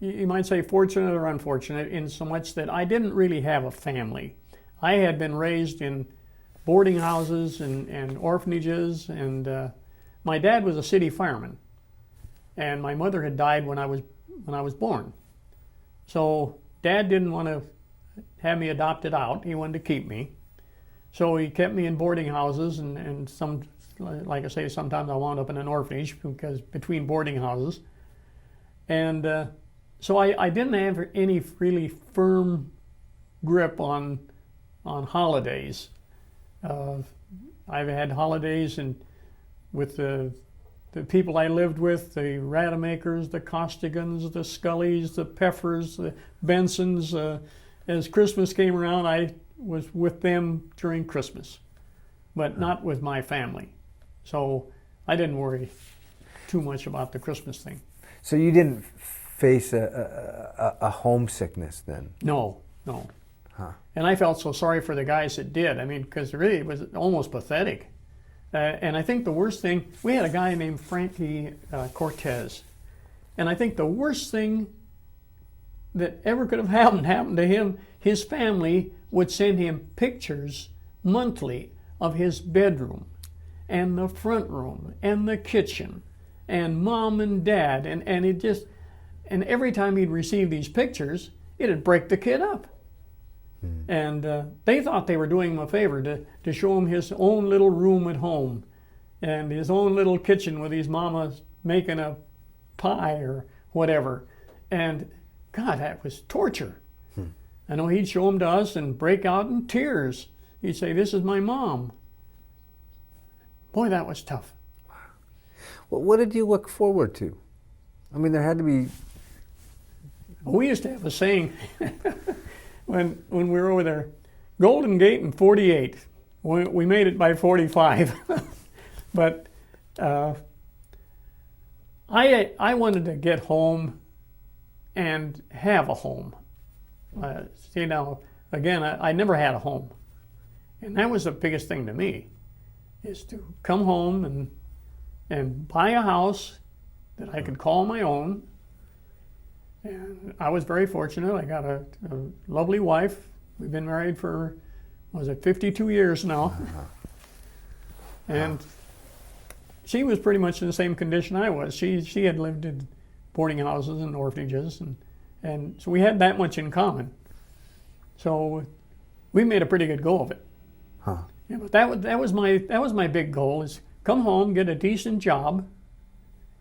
you might say, fortunate or unfortunate in so much that I didn't really have a family. I had been raised in boarding houses and orphanages, and my dad was a city fireman, and my mother had died when I was born. So Dad didn't want to have me adopted out. He wanted to keep me. So he kept me in boarding houses, and some, like I say, sometimes I wound up in an orphanage because between boarding houses. And so I didn't have any really firm grip on holidays. I've had holidays with the people I lived with, the Radamakers, the Costigans, the Scullys, the Peffers, the Bensons. As Christmas came around, I was with them during Christmas, but not with my family. So I didn't worry too much about the Christmas thing. So you didn't face a homesickness then? No. Huh. And I felt so sorry for the guys that did. I mean, because really it was almost pathetic. And I think the worst thing, we had a guy named Frankie Cortez. And I think the worst thing that ever could have happened to him, his family would send him pictures monthly of his bedroom and the front room and the kitchen and mom and dad. And every time he'd receive these pictures, it'd break the kid up. And they thought they were doing him a favor to show him his own little room at home and his own little kitchen with his mama making a pie or whatever. And God, that was torture. I know he'd show them to us and break out in tears. He'd say, "This is my mom." Boy, that was tough. Well, what did you look forward to? I mean, there had to be... We used to have a saying when we were over there, Golden Gate in 48. We made it by 45. But I wanted to get home and have a home. Now, again, I never had a home. And that was the biggest thing to me. is to come home and buy a house that I could call my own. And I was very fortunate. I got a lovely wife. We've been married for, 52 years now. And she was pretty much in the same condition I was. She had lived in boarding houses and orphanages, and so we had that much in common. So we made a pretty good go of it. Huh. Yeah, but that was my big goal, is come home, get a decent job,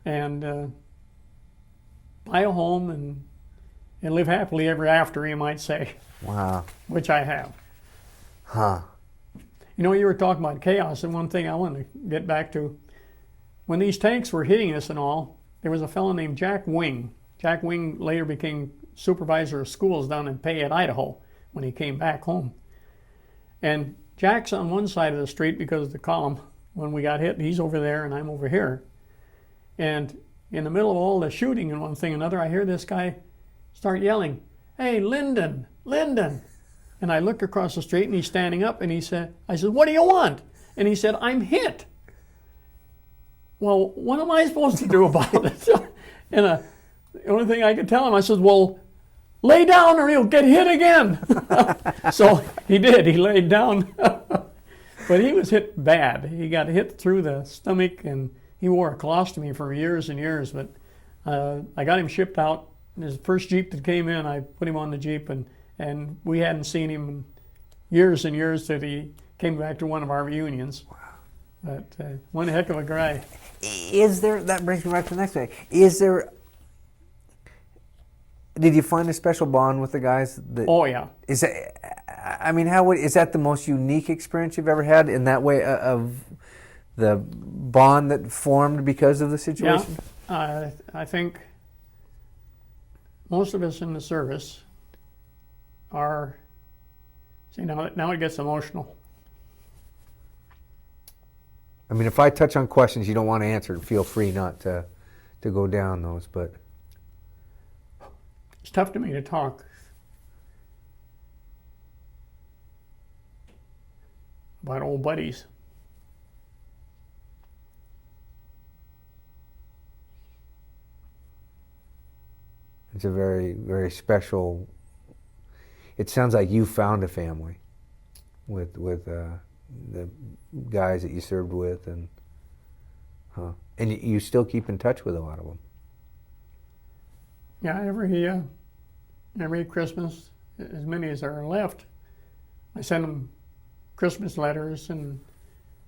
and buy a home and live happily ever after, you might say. Wow. Which I have. Huh. You know, you were talking about chaos, and one thing I want to get back to, when these tanks were hitting us and all, there was a fellow named Jack Wing. Jack Wing later became supervisor of schools down in Payette, Idaho, when he came back home. And Jack's on one side of the street because of the column. When we got hit, he's over there and I'm over here. And in the middle of all the shooting and one thing and another, I hear this guy start yelling, "Hey, Llinden, Llinden." And I look across the street and he's standing up and I said, "What do you want?" And he said, "I'm hit." Well, what am I supposed to do about it? And the only thing I could tell him, I said, "Well, lay down or you'll get hit again." So he did. He laid down. But he was hit bad. He got hit through the stomach, and he wore a colostomy for years and years. But I got him shipped out. His first Jeep that came in, I put him on the Jeep, and we hadn't seen him in years and years till he came back to one of our reunions. But one heck of a guy. That brings me back to the next thing. Did you find a special bond with the guys? Oh, yeah. Is that the most unique experience you've ever had in that way, of the bond that formed because of the situation? Yeah, I think most of us in the service are, now it gets emotional. I mean, if I touch on questions you don't want to answer, feel free not to go down those, but it's tough to me to talk about old buddies. it's a very, very special. It sounds like you found a family with the guys that you served with, and you still keep in touch with a lot of them. Yeah, every Christmas, as many as are left, I send them Christmas letters and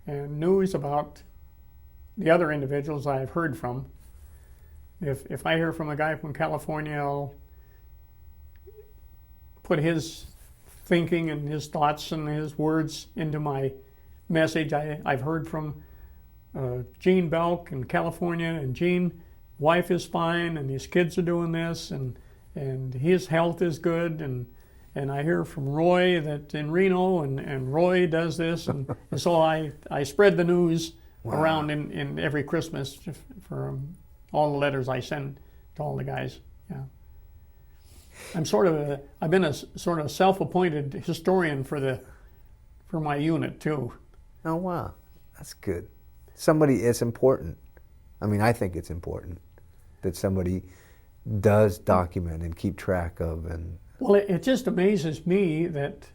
news about the other individuals I've heard from. If I hear from a guy from California, I'll put his thinking and his thoughts and his words into my message. I've heard from Gene Belk in California, and Gene, wife is fine, and his kids are doing this, and his health is good, and I hear from Roy that in Reno, and Roy does this, and so I spread the news around in every Christmas for all the letters I send to all the guys. Yeah, I've been a sort of self-appointed historian for my unit too. Oh wow, that's good. It's important. I mean, I think it's important that somebody does document and keep track of. And well, it just amazes me that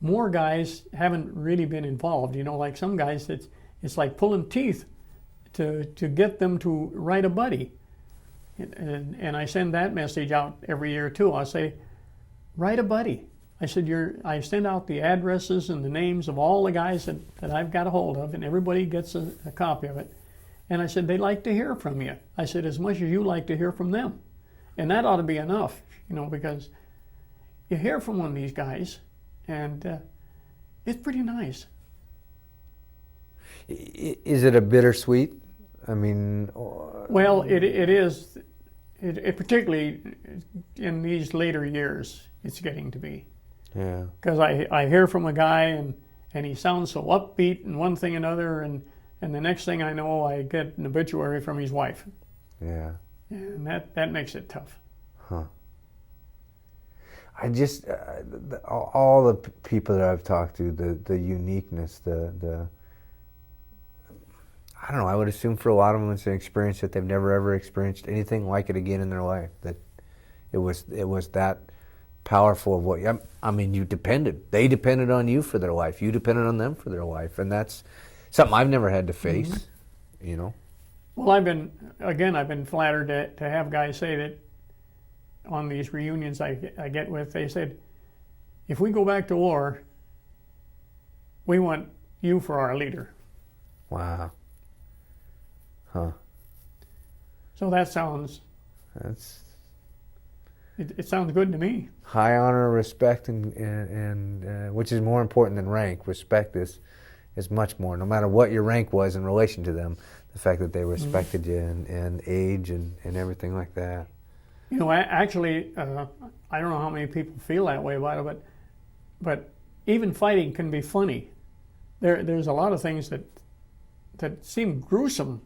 more guys haven't really been involved. Like some guys, it's like pulling teeth to get them to write a buddy. And I send that message out every year too. I say, write a buddy. I said, I send out the addresses and the names of all the guys that I've got a hold of, and everybody gets a copy of it. And I said, they'd like to hear from you. I said, as much as you like to hear from them. And that ought to be enough, because you hear from one of these guys, and it's pretty nice. Is it a bittersweet? I mean, well, it is. It particularly in these later years, it's getting to be. Yeah. Because I hear from a guy and he sounds so upbeat and one thing and another, and the next thing I know, I get an obituary from his wife. Yeah. And that makes it tough. Huh. I just all the people that I've talked to, the uniqueness, I don't know, I would assume for a lot of them it's an experience that they've never ever experienced anything like it again in their life. That it was that powerful of what, I mean, they depended on you for their life. You depended on them for their life. And that's something I've never had to face, you know. Well, I've been flattered to have guys say that on these reunions I get with, they said, if we go back to war, we want you for our leader. Wow. Huh. So that sounds, it sounds good to me. High honor, respect, and which is more important than rank. Respect is much more. No matter what your rank was in relation to them, the fact that they respected you and age and everything like that. You know, actually, I don't know how many people feel that way about it, but even fighting can be funny. There's a lot of things that seem gruesome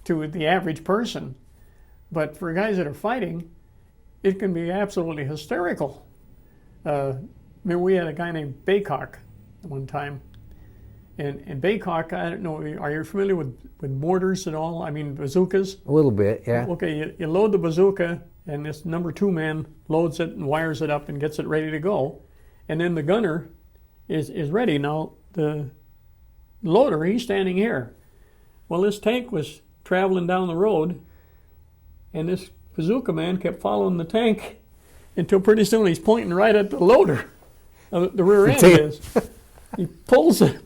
to the average person, but for guys that are fighting, it can be absolutely hysterical. Remember, we had a guy named Baycock one time, and Baycock, I don't know, are you familiar with mortars at all? I mean, bazookas? A little bit, yeah. Okay, you load the bazooka, and this number 2 man loads it and wires it up and gets it ready to go, and then the gunner is ready. Now, the loader, he's standing here. Well, this tank was traveling down the road, and this bazooka man kept following the tank until pretty soon he's pointing right at the loader. The rear end is. He pulls it,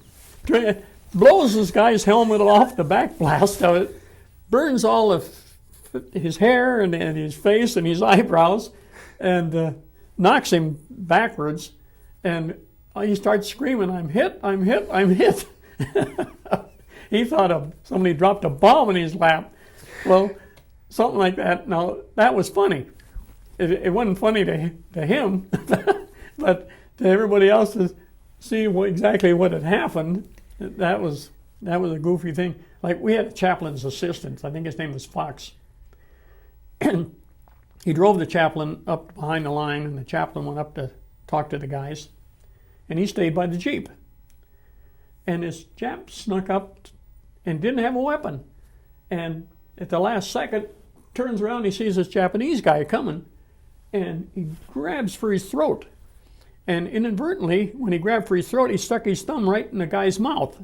blows this guy's helmet off, the back blast of it, burns all of his hair and his face and his eyebrows, and knocks him backwards, and he starts screaming, "I'm hit, I'm hit, I'm hit." He thought somebody dropped a bomb in his lap. Well, something like that. Now, that was funny. It wasn't funny to him, but to everybody else to see exactly what had happened, that was a goofy thing. Like, we had a chaplain's assistant. I think his name was Fox. He drove the chaplain up behind the line, and the chaplain went up to talk to the guys, and he stayed by the Jeep. And this Jap snuck up and didn't have a weapon. And at the last second, turns around, he sees this Japanese guy coming, and he grabs for his throat. And inadvertently, when he grabbed for his throat, he stuck his thumb right in the guy's mouth.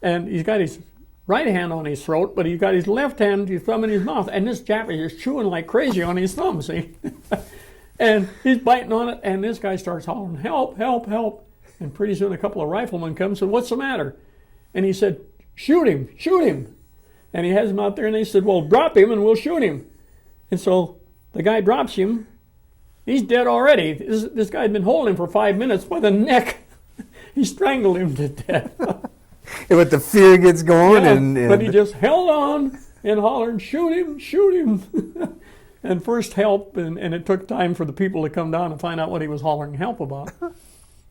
And he's got his right hand on his throat, but he's got his left hand, his thumb in his mouth. And this Jap is just chewing like crazy on his thumb, see? And he's biting on it, and this guy starts hollering, "Help, help, help." And pretty soon a couple of riflemen come and said, "What's the matter?" And he said, "Shoot him, shoot him." And he has him out there, and they said, "Well, drop him and we'll shoot him." And so the guy drops him. He's dead already. This guy had been holding him for 5 minutes by the neck. He strangled him to death. But the fear gets going, and but he just held on and hollered, "Shoot him, shoot him." And first help, and it took time for the people to come down and find out what he was hollering help about.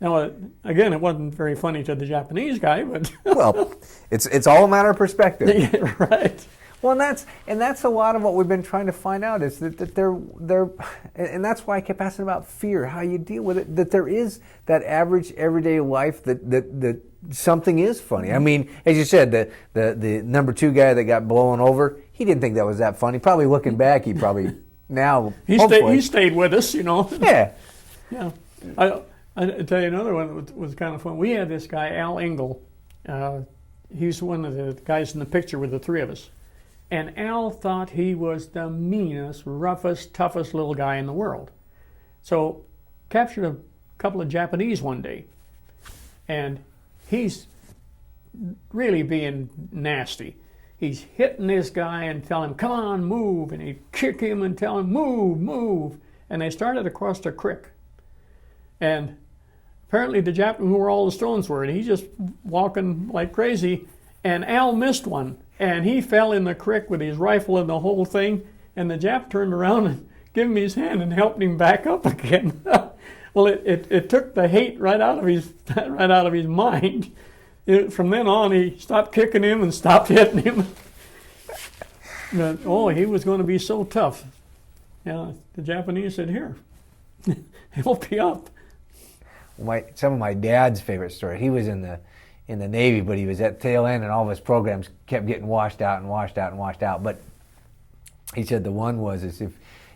Now, again, it wasn't very funny to the Japanese guy, but well, it's all a matter of perspective. Right. Well, and that's a lot of what we've been trying to find out is that they're and that's why I kept asking about fear, how you deal with it. That there is that average everyday life that something is funny. I mean, as you said, the number 2 guy that got blown over, he didn't think that was that funny. Probably looking back, he probably now he stayed with us, you know. Yeah. Yeah. I tell you another one that was kind of fun. We had this guy, Al Engel. He's one of the guys in the picture with the 3 of us. And Al thought he was the meanest, roughest, toughest little guy in the world. So, captured a couple of Japanese one day. And he's really being nasty. He's hitting this guy and telling him, "Come on, move." And he'd kick him and tell him, "Move, move." And they started across the creek. And apparently the Jap knew where all the stones were, and he's just walking like crazy. And Al missed one, and he fell in the creek with his rifle and the whole thing. And the Jap turned around and gave him his hand and helped him back up again. Well, it took the hate right out of his mind. From then on, he stopped kicking him and stopped hitting him. But, he was going to be so tough. Yeah, the Japanese said, "Here, help you up." Some of my dad's favorite story. He was in in the Navy, but he was at the tail end, and all of his programs kept getting washed out and washed out and washed out. But he said the one was is if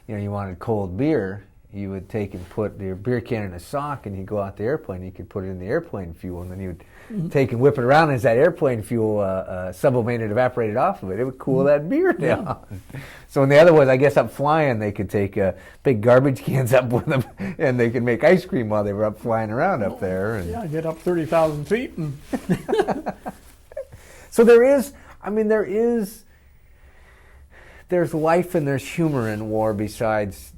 you wanted cold beer, you would take and put your beer can in a sock, and he'd go out the airplane. You could put it in the airplane fuel, and then he would take and whip it around. As that airplane fuel sublimated, evaporated off of it, it would cool that beer down. Yeah. So in the other was, I guess, up flying, they could take big garbage cans up with them, and they could make ice cream while they were up flying around up there. And yeah, get up 30,000 feet. And so there's life and there's humor in war besides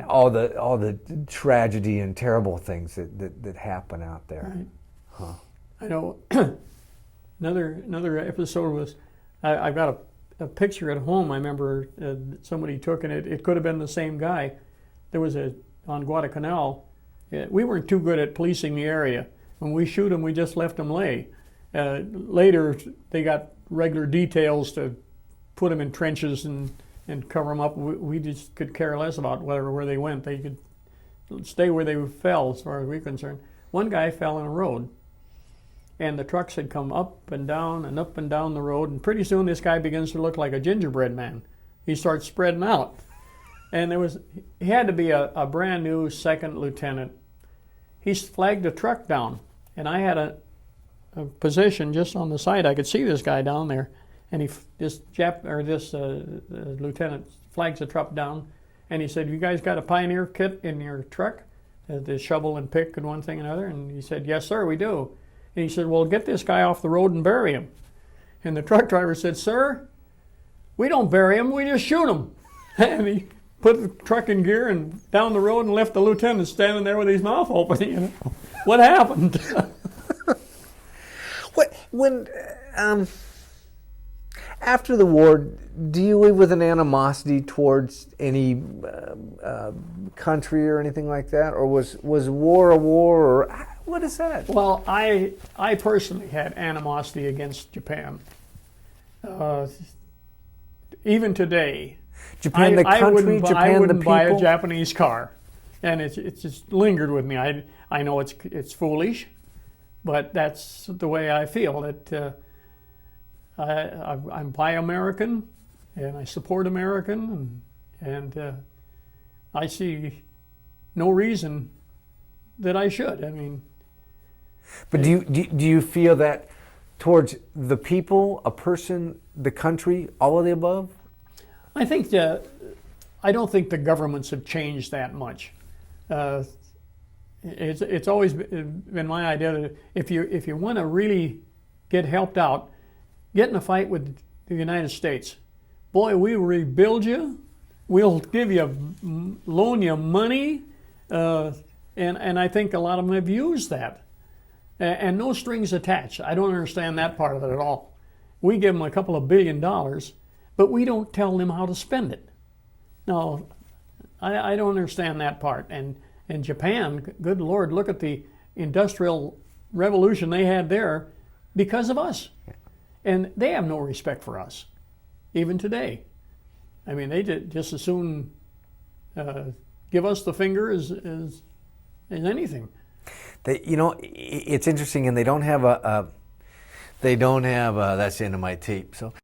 all the tragedy and terrible things that happen out there. Right. Huh. I know another episode was, I've got a picture at home. I remember somebody took, and it could have been the same guy. There was on Guadalcanal. We weren't too good at policing the area. When we shoot them, we just left them lay. Later, they got regular details to put them in trenches and cover them up. We just could care less about where they went. They could stay where they fell, as far as we're concerned. One guy fell in a road, and the trucks had come up and down the road, and pretty soon this guy begins to look like a gingerbread man. He starts spreading out. And he had to be a brand new second lieutenant. He flagged the truck down, and I had a position just on the side. I could see this guy down there, and this lieutenant flags the truck down, and he said, "You guys got a Pioneer kit in your truck? The shovel and pick and one thing and another?" And he said, "Yes, sir, we do." And he said, "Well, get this guy off the road and bury him." And the truck driver said, "Sir, we don't bury him, we just shoot him." And he put the truck in gear and down the road and left the lieutenant standing there with his mouth open. What happened? After the war, do you live with an animosity towards any country or anything like that, or was war a war, or what is that? Well, I personally had animosity against Japan. Even today, Japan, the country, Japan, the people. I wouldn't buy a Japanese car, and it's just lingered with me. I know it's foolish, but that's the way I feel. That I'm buy American, and I support American, and I see no reason that I should. I mean, but do you feel that towards the people, a person, the country, all of the above? I think I don't think the governments have changed that much. It's always been my idea that if you want to really get helped out, get in a fight with the United States. Boy, we will rebuild you. We'll give you, loan you money, and I think a lot of them have used that, and no strings attached. I don't understand that part of it at all. We give them a couple of $1 billion, but we don't tell them how to spend it. No, I don't understand that part. And Japan, good Lord, look at the industrial revolution they had there because of us. And they have no respect for us, even today. I mean, they just as soon give us the finger as anything. It's interesting, and they don't have that's the end of my tape. So.